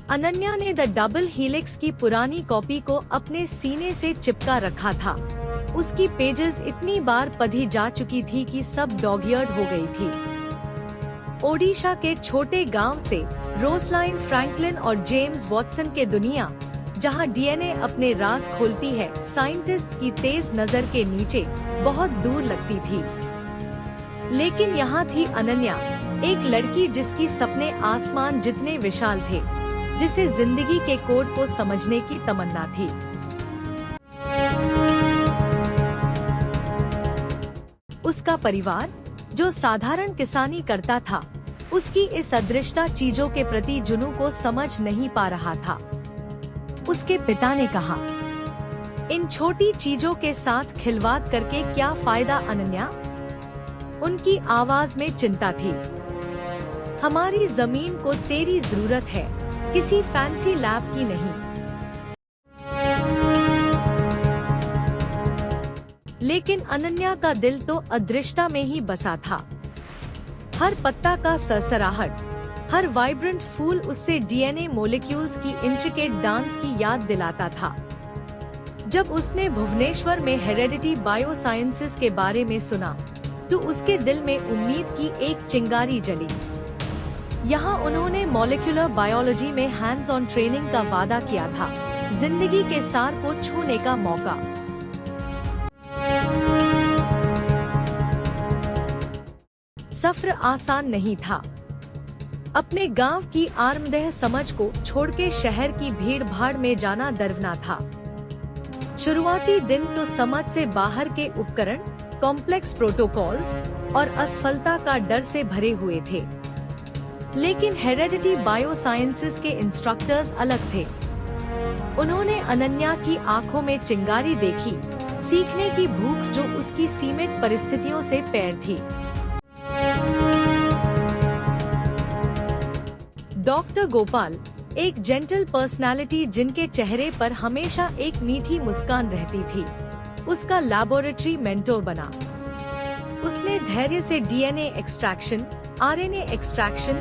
अनन्या ने the double helix की पुरानी कॉपी को अपने सीने से चिपका रखा था। उसकी पेजेस इतनी बार पढ़ी जा चुकी थी कि सब डॉग-ईयर्ड हो गई थी। ओडिशा के छोटे गांव से रोसलाइन फ्रैंकलिन और जेम्स वॉटसन के दुनिया, जहां डीएनए अपने राज खोलती है, साइंटिस्ट्स की तेज नजर के नीचे बहुत दूर लगती थी। लेकिन यहाँ थी अनन्या, एक लड़की जिसकी सपने आसमान जितने विशाल थे, जिसे जिंदगी के कोड को समझने की तमन्ना थी। उसका परिवार, जो साधारण किसानी करता था, उसकी इस अदृष्टा चीजों के प्रति जुनून को समझ नहीं पा रहा था। उसके पिता ने कहा, इन छोटी चीजों के साथ खिलवाड़ करके क्या फायदा अनन्या? उनकी आवाज में चिंता थी। हमारी जमीन को तेरी जरूरत है, किसी फैंसी लैब की नहीं। लेकिन अनन्या का दिल तो अदृष्टा में ही बसा था। हर पत्ता का सरसराहट, हर वाइब्रेंट फूल उससे डीएनए मॉलिक्यूल्स की इंट्रिकेट डांस की याद दिलाता था। जब उसने भुवनेश्वर में हेरेडिटी बायोसाइंसेस के बारे में सुना, तो उसके दिल में उम्मीद की एक चिंगारी जली। यहाँ उन्होंने मॉलिक्यूलर बायोलॉजी में हैंड्स ऑन ट्रेनिंग का वादा किया था, जिंदगी के सार को छूने का मौका। सफर आसान नहीं था। अपने गांव की आरामदेह समझ को छोड़ के शहर की भीड़ भाड़ में जाना दर्वना था। शुरुआती दिन तो समझ से बाहर के उपकरण, कॉम्प्लेक्स प्रोटोकॉल्स और असफलता का डर से भरे हुए थे। लेकिन हेरेडिटी बायोसाइंसेस के इंस्ट्रक्टर्स अलग थे। उन्होंने अनन्या की आंखों में चिंगारी देखी, सीखने की भूख जो उसकी सीमित परिस्थितियों से पैर थी। डॉक्टर गोपाल, एक जेंटल पर्सनालिटी जिनके चेहरे पर हमेशा एक मीठी मुस्कान रहती थी, उसका लैबोरेटरी मेंटोर बना। उसने धैर्य से DNA extraction, RNA extraction,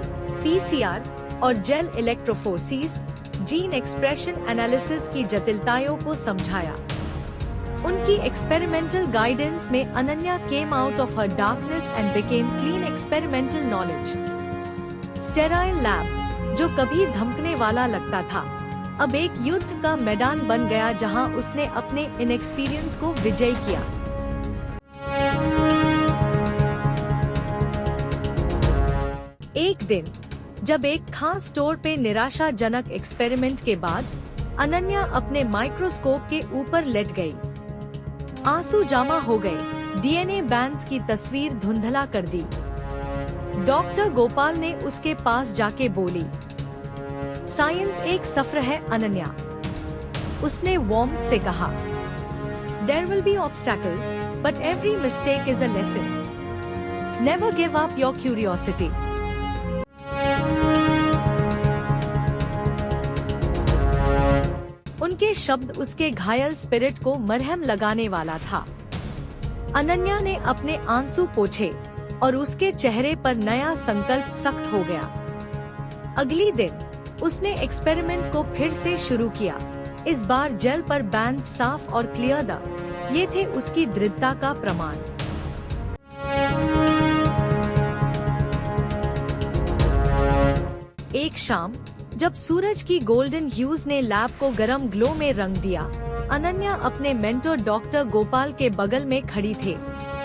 PCR और gel electrophoresis, gene expression analysis की जटिलताओं को समझाया। उनकी एक्सपेरिमेंटल गाइडेंस में Ananya came out of her darkness and became clean experimental knowledge. Sterile lab, जो कभी धमकने वाला लगता था, अब एक युद्ध का मैदान बन गया जहां उसने अपने इनएक्सपीरियंस को विजयी किया। एक दिन जब एक खास स्टोर पे निराशाजनक एक्सपेरिमेंट के बाद अनन्या अपने माइक्रोस्कोप के ऊपर लेट गई। आंसू जमा हो गए, डीएनए बैंड्स की तस्वीर धुंधला कर दी। डॉक्टर गोपाल ने उसके पास जाके बोली, साइंस एक सफर है अनन्या। उसने वार्मथ से कहा, there will be obstacles, but every mistake is a lesson. Never give up your curiosity. उनके शब्द उसके घायल स्पिरिट को मरहम लगाने वाला था। अनन्या ने अपने आंसू पोंछे और उसके चेहरे पर नया संकल्प सख्त हो गया। अगली दिन उसने एक्सपेरिमेंट को फिर से शुरू किया। इस बार जेल पर बैंड्स साफ और क्लियर था। ये थे उसकी दृढ़ता का प्रमाण। एक शाम जब सूरज की गोल्डन ह्यूज ने लैब को गर्म ग्लो में रंग दिया, अनन्या अपने मेंटर डॉक्टर गोपाल के बगल में खड़ी थे,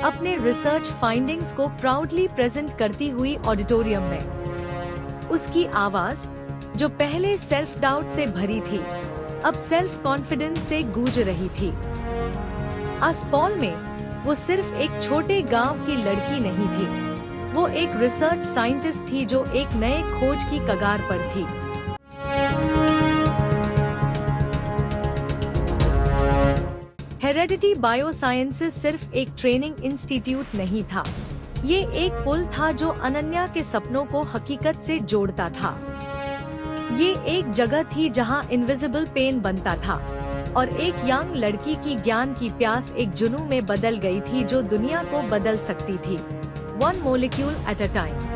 अपने रिसर्च फाइंडिंग्स को प्राउडली प्रेजेंट करती हुई ऑडिटोरियम में। उसकी आवाज, जो पहले सेल्फ डाउट से भरी थी, अब सेल्फ कॉन्फिडेंस से गूंज रही थी। अस्पॉल में वो सिर्फ एक छोटे गांव की लड़की नहीं थी, वो एक रिसर्च साइंटिस्ट थी जो एक नए खोज की कगार पर थी। हेरेडिटी बायोसाइंसेस सिर्फ एक ट्रेनिंग इंस्टीट्यूट नहीं था, ये एक पुल था जो अनन्या के सपनों को हकीकत से जोड़ता था। ये एक जगह थी जहां इनविजिबल पेन बनता था और एक यंग लड़की की ज्ञान की प्यास एक जुनून में बदल गई थी जो दुनिया को बदल सकती थी, one molecule at a time.